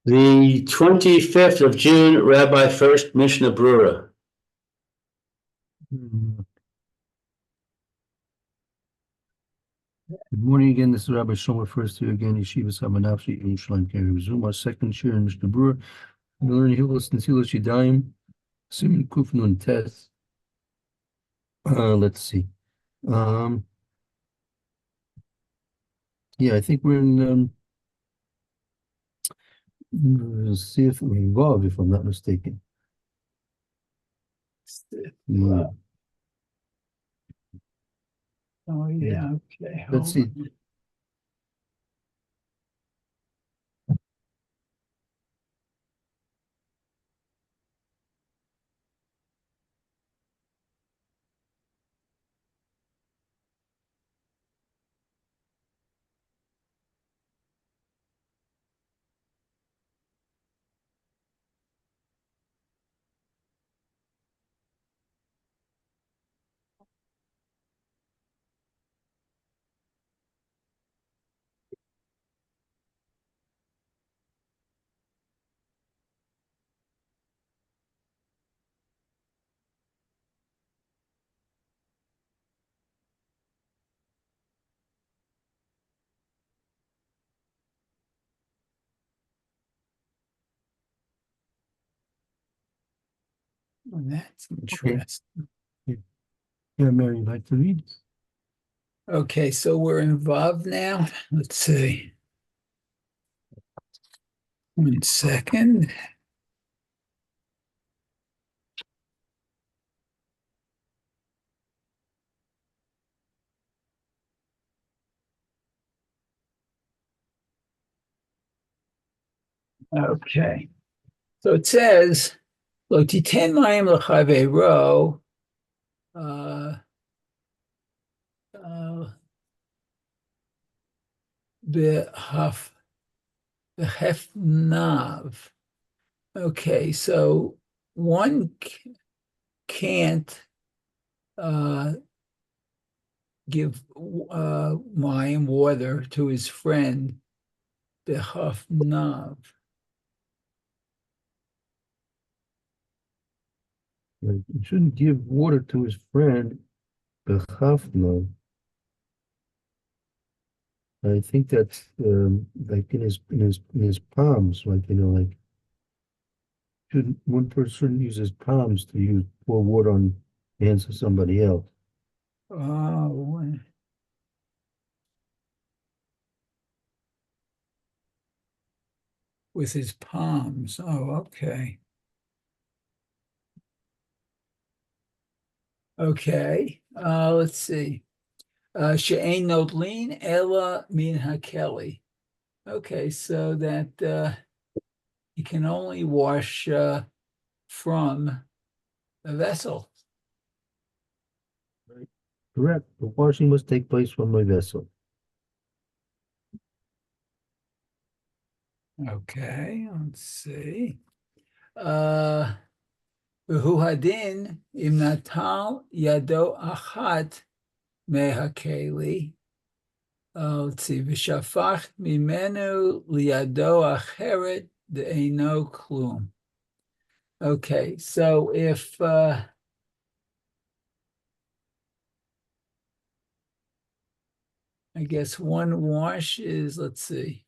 The 25th of June, Rabbi Furst, Mishna Berura. Good morning again. This is Rabbi Shlomo Furst here again. Yeshiva Samanafshi in Yerushalayim. Can resume our second year in Mishnah Berura. We learn Hilchos Netilas Yadayim, Siman Kuf Nun Tes. Let's see. Yeah, I think we're in. See if we're involved, if I'm not mistaken. Yeah. Oh, yeah. Okay. Let's see. Well, that's interesting. Yeah, Mary, you'd like to read? Okay, so we're involved now. Let's see. 1 second. Okay. So it says, Lo titen mayim l'chaveiro, behefnav. Okay, so one can't give mayim, water, to his friend behafnav. Right. You shouldn't give water to his friend, Bechafna. I think that's like in his palms, like like shouldn't one person shouldn't use his palms to pour water on the hands of somebody else. Oh, with his palms. Oh, okay. Okay. Let's see. She'ein nodlin ela min hakeli. Okay, so that you can only wash from the vessel. Right. Correct. The washing must take place from my vessel. Okay, let's see. V'hu hadin im natal yado achat mehakeli. Let's see. V'shafach mimenu liyado acheret de'eino klum. Okay, so if I guess one wash is, let's see.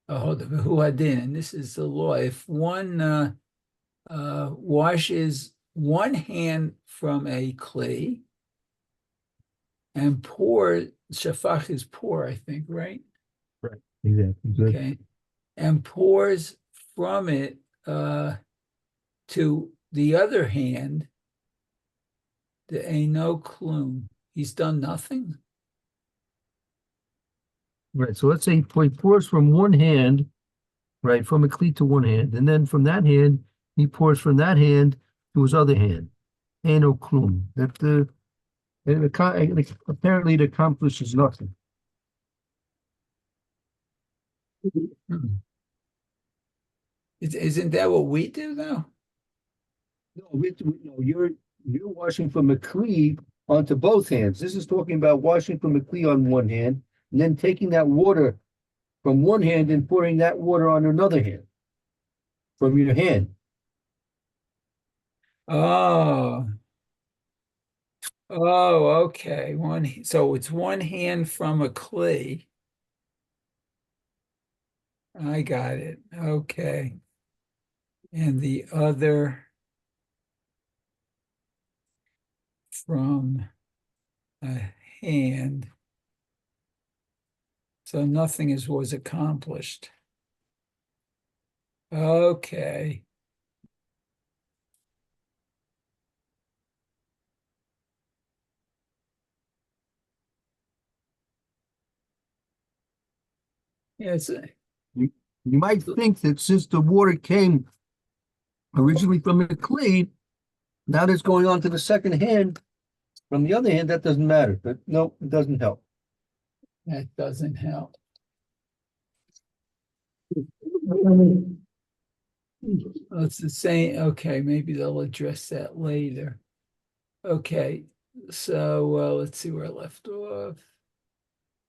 Hold on, who I did, and this is the law. If one washes one hand from a kli and pour, shafach is pour, I think, right? Right. Exactly. Good. Okay, and pours from it to the other hand, the eino klum. He's done nothing. Right. So let's say he pours from one hand, right, from a cleat to one hand, and then from that hand he pours from that hand to his other hand. Eno klum. That apparently it accomplishes nothing. Isn't that what we do, though? No, you're washing from a cleat onto both hands. This is talking about washing from a cleat on one hand, and then taking that water from one hand and pouring that water on another hand from your hand. Oh, oh, okay. So it's one hand from a kli. I got it. Okay. And the other from a hand. So nothing was accomplished. Okay. Yes. You might think that since the water came originally from a kli, now that's going on to the second hand from the other hand, that doesn't matter. But no, it doesn't help. That doesn't help. It's the same. Okay, maybe they'll address that later. Okay, so let's see where I left off.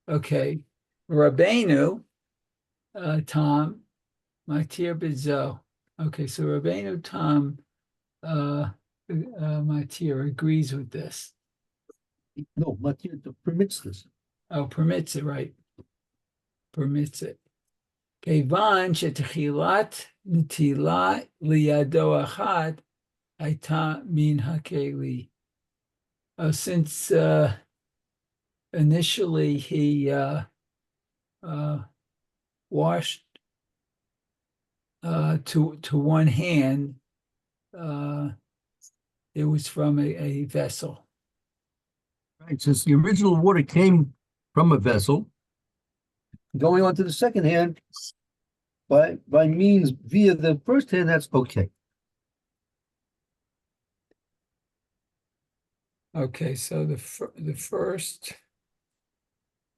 Okay, Rabbeinu, Tom, Matir Bizo. Okay, so Rabbeinu Tom, Matir agrees with this. No, Matir permits this. Oh, permits it, right? Permits it. Kevan shetchilat nitila liyado achad aita min hakeli. Since initially he washed to one hand, it was from a vessel. Right, since the original water came from a vessel, going on to the second hand by means via the first hand, that's okay. Okay, so the first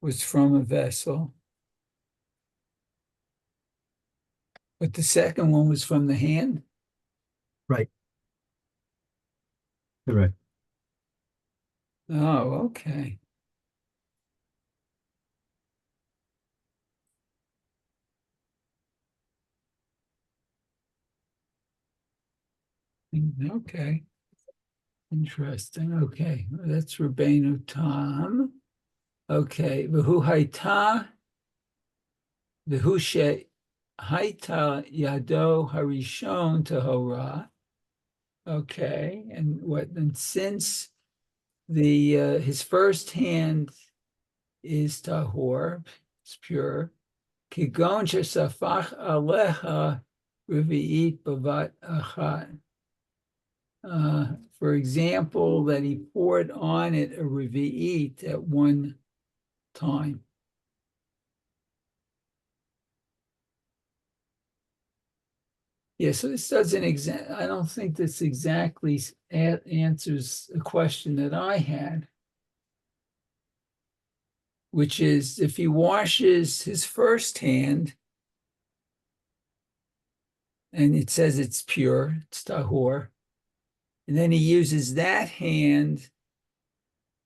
was from a vessel, but the second one was from the hand. Right. Correct. Oh, okay. Okay. Interesting. Okay. That's Rabbeinu Tam. Okay. V'hu haita yado harishon tahora. Okay. And since his first hand is tahor, it's pure. Kigon shesafach aleha revi'it bavat achat. For example, that he poured on it a revi'it at one time. Yeah, so this doesn't I don't think this exactly answers a question that I had, which is if he washes his first hand and it says it's pure, it's tahor, and then he uses that hand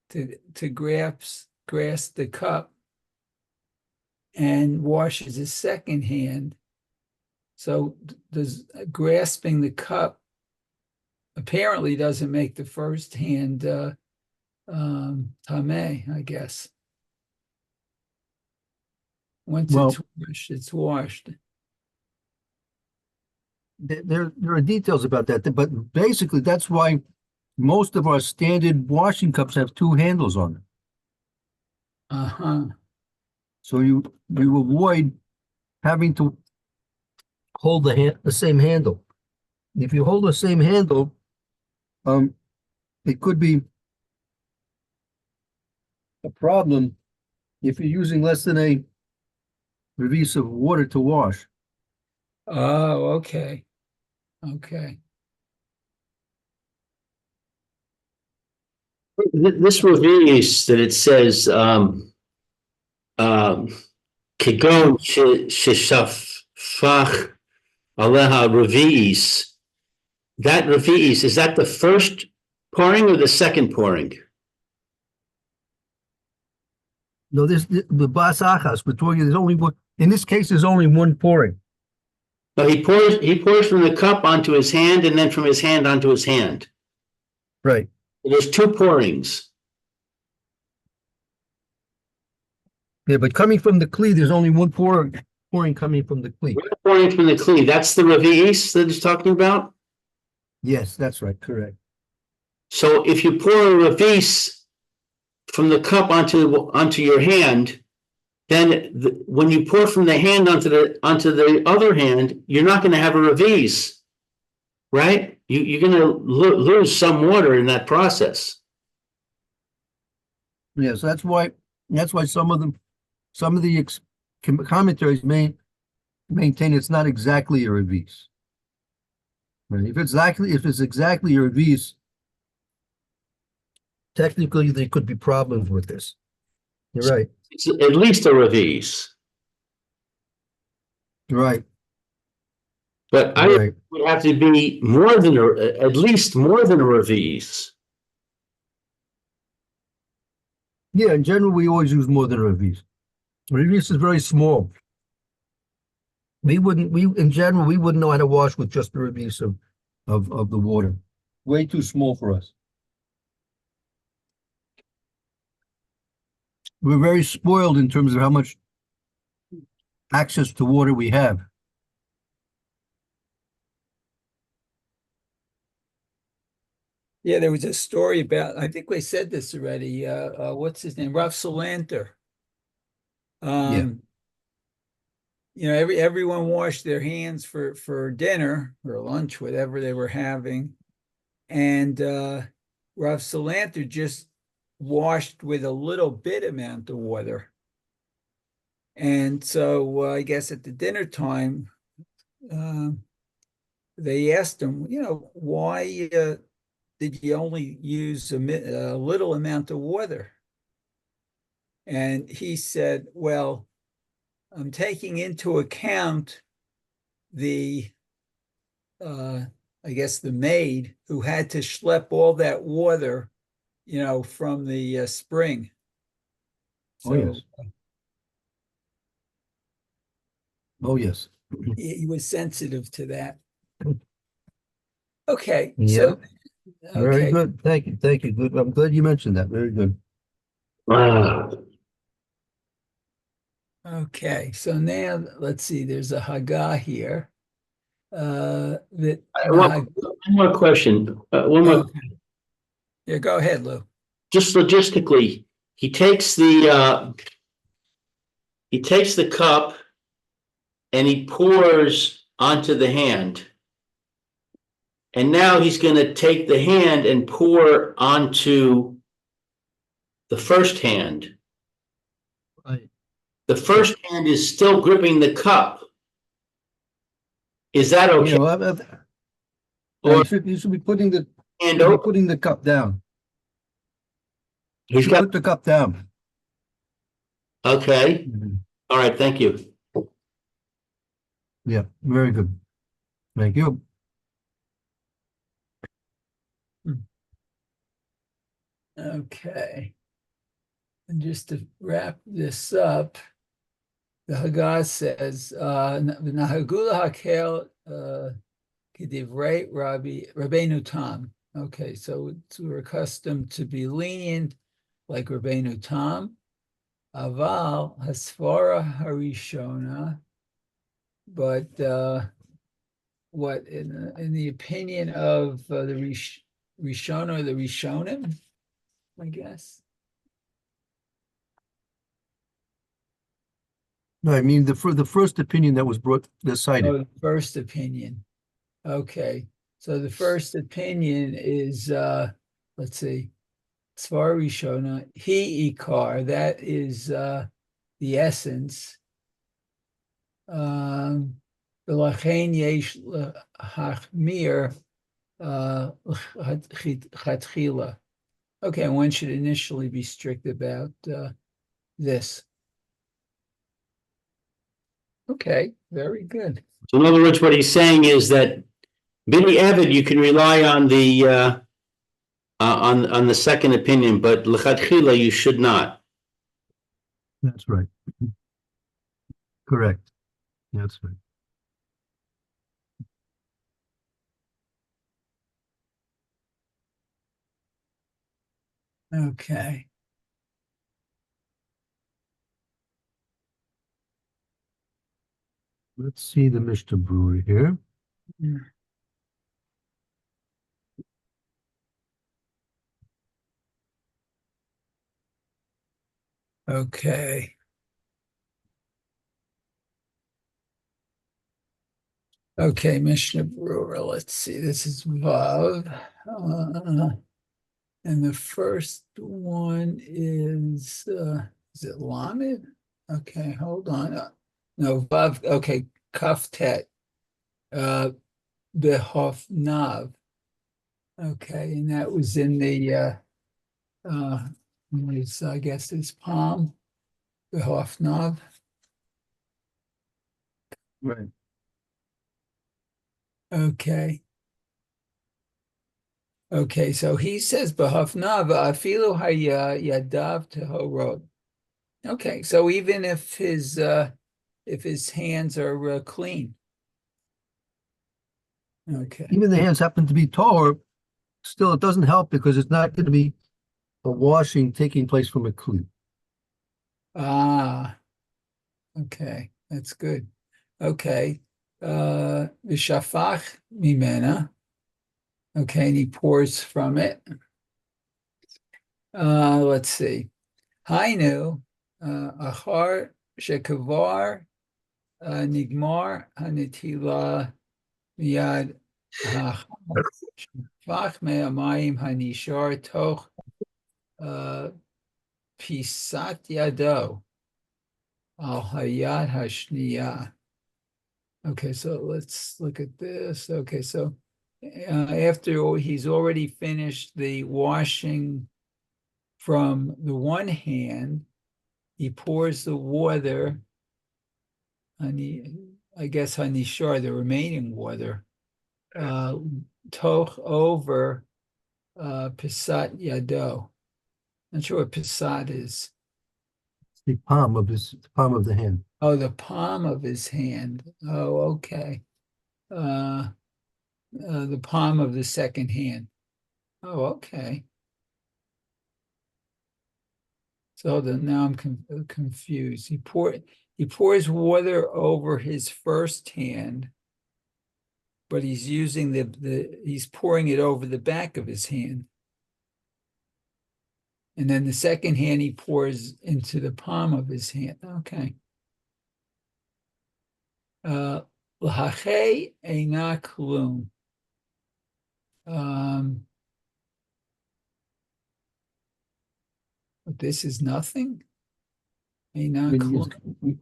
to grasp the cup and washes his second hand. So does grasping the cup apparently doesn't make the first hand tameh, I guess. Once it's washed. There are details about that, but basically that's why most of our standard washing cups have two handles on them. Uh-huh. So you avoid having to hold the same handle. If you hold the same handle, it could be a problem if you're using less than a revis of water to wash. Oh, okay. Okay. This reveals that it says Kigon sheshafach aleha revi'is. That revi'is, is that the first pouring or the second pouring? No, the bas achas, we're talking, there's only one, in this case, there's only one pouring. No, he pours from the cup onto his hand and then from his hand onto his hand. Right. There's two pourings. Yeah, but coming from the kli, there's only one pouring coming from the kli. One pouring from the kli. That's the revi'is that he's talking about. Yes, that's right, correct. So if you pour a revi'is from the cup onto your hand, then when you pour from the hand onto the other hand, you're not going to have a revi'is, right? You're going to lose some water in that process. Yes, that's why some of the commentaries maintain it's not exactly a revis. Right? If it's exactly a revis, technically there could be problems with this. You're right. It's at least a revi'is. Right. But I would have to be at least more than a revi'is. Yeah, in general, we always use more than a revis. Revis is very small. In general, we wouldn't know how to wash with just the revis of the water. Way too small for us. We're very spoiled in terms of how much access to water we have. Yeah, there was a story about, I think we said this already, what's his name? Rav Salanter. Yeah. You know, everyone washed their hands for dinner or lunch, whatever they were having. And Rav Salanter just washed with a little bit amount of water. And so I guess at the dinner time, they asked him, you know, why did you only use a little amount of water? And he said, well, I'm taking into account the, I guess the maid who had to schlep all that water, you know, from the spring. So, Oh, yes. Oh, yes. he was sensitive to that. Okay. Yeah. So, Very okay. good. Thank you. Thank you. Good. I'm glad you mentioned that. Very good. Okay. So now let's see. There's a Haggah here. One more question. One more. Okay. Yeah, go ahead, Lou. Just logistically, he takes the cup and he pours onto the hand. And now he's going to take the hand and pour onto the first hand. Right. The first hand is still gripping the cup. Is that okay? You should be putting the cup down. He's got put the cup down. Okay. All right. Thank you. Yeah. Very good. Thank you. Okay. And just to wrap this up, the Haggah says, "Nahagula hakel kedivrei Rabbeinu Tam." Okay, so we're accustomed to be lenient, like Rabbeinu Tam. Aval hasfara harishona, but what in the opinion of the Rishona or the Rishonim, I guess. No, I mean the first opinion that was cited. Oh, the first opinion. Okay. So the first opinion is let's see, Svar Rishona, he ikar, that is the essence. V'lachein yesh hachmir chatchila. Okay, one should initially be strict about this. Okay, very good. So in other words, what he's saying is that Bini Evid, you can rely on the second opinion, but L'chadchila, you should not. That's right. Correct. That's right. Okay. Let's see the Mishna Brewery here. Okay. Okay, Mishnah Berura. Let's see. This is Vav. And the first one is it Lamed? Okay, hold on. No, Vav. Okay, Kaftet. Behof Nav. Okay, and that was in the I guess his palm. Behof Nav. Right. Okay. Okay, so he says Bahafnav afilu yadav tehorot. Okay, so even if his hands are clean. Okay. Even the hands happen to be taller, still it doesn't help because it's not going to be a washing taking place from a clean. Ah, okay, that's good. Okay. V'shafach mimena. Okay, and he pours from it. Let's see. Hainu achar shekavar nigmar hanitila miyad hachach me'amayim hanishar toch pisat yado al hayad hashniya. Okay, so let's look at this. Okay, so after he's already finished the washing from the one hand, he pours the water, I guess hanishar, the remaining water, toch over pisat yado. Not sure what pisat is. It's the palm of the hand. Oh, the palm of his hand. Oh, okay. The palm of the second hand. Oh, okay. So now I'm confused. He pours water over his first hand, but he's using he's pouring it over the back of his hand. And then the second hand he pours into the palm of his hand. Okay. L'hachei eina klum. But this is nothing. Eina klum.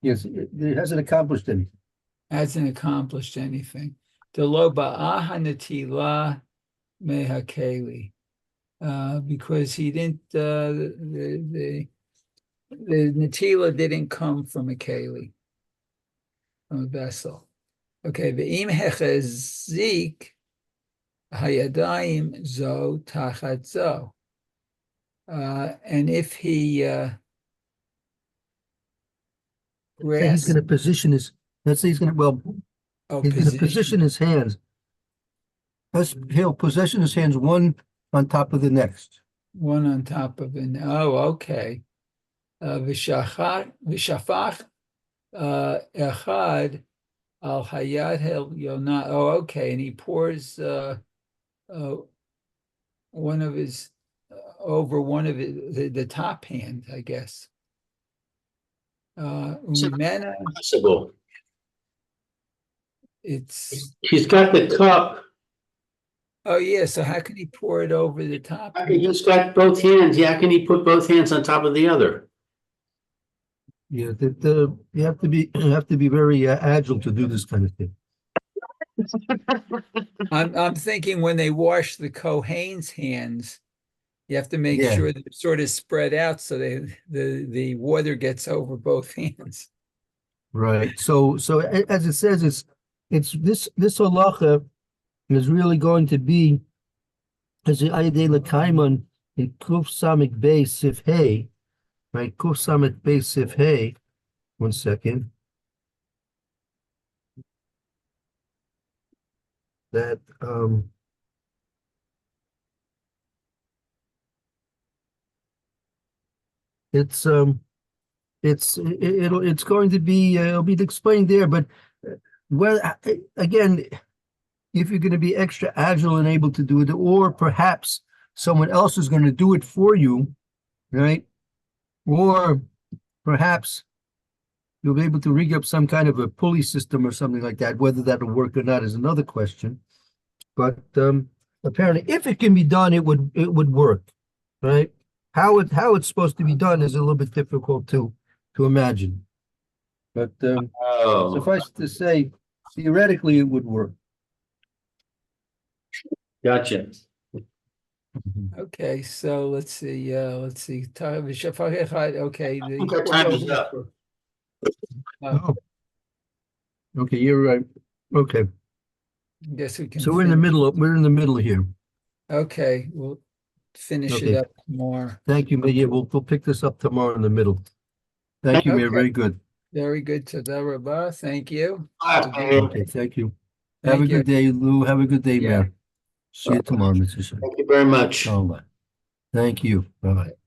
Yes, it hasn't accomplished anything. Hasn't accomplished anything. Delo ba'ah hanatila mehakeli. Because he didn't, the natila didn't come from a keli, from a vessel. Okay, ve'im hechazik hayadayim zo tachat zo. And if he Say he's going to position his. Let's say he's going to he's going to position his hands. He'll position his hands one on top of the next. One on top of the. Oh, okay. V'shafach echad al hayad hel yonah. Oh, okay, and he pours one of his over one of the top hand, I guess. Possible. He's got the cup. Oh yeah, so how can he pour it over the top? He's got both hands. Yeah, how can he put both hands on top of the other? Yeah, you have to be very agile to do this kind of thing. I'm thinking when they wash the Kohen's hands, you have to make sure they're sort of spread out so the water gets over both hands. Right. So as it says, it's this halacha is really going to be as the Ayadei L'Kaiman in Kuf Samik Beis Sif Hey, right? Cosummit base if hey, 1 second. That, it's, it's going to be, it'll be explained there, but well, again, if you're going to be extra agile and able to do it, or perhaps someone else is going to do it for you, right? Or perhaps you'll be able to rig up some kind of a pulley system or something like that. Whether that'll work or not is another question. But apparently, if it can be done, it would work, right? How it's supposed to be done is a little bit difficult to imagine. But Oh, suffice to say, theoretically, it would work. gotcha. Okay, so let's see. Okay, I think our time is up. Oh, okay, you're right. Okay, Guess we can. so we're in the finish. middle. We're in the middle here. Okay, we'll finish it Okay. up more. Thank you, Mayor. We'll pick this up tomorrow in the middle. Thank you, Mayor. Okay. Very good. Very good. Toda rabah. Thank you. Okay, thank you. Have a Thank you. good day, Lou. Have a good day, Yeah. Mayor. See you tomorrow, Mr. Singh. Thank you very much. All right. Thank you. Bye-bye.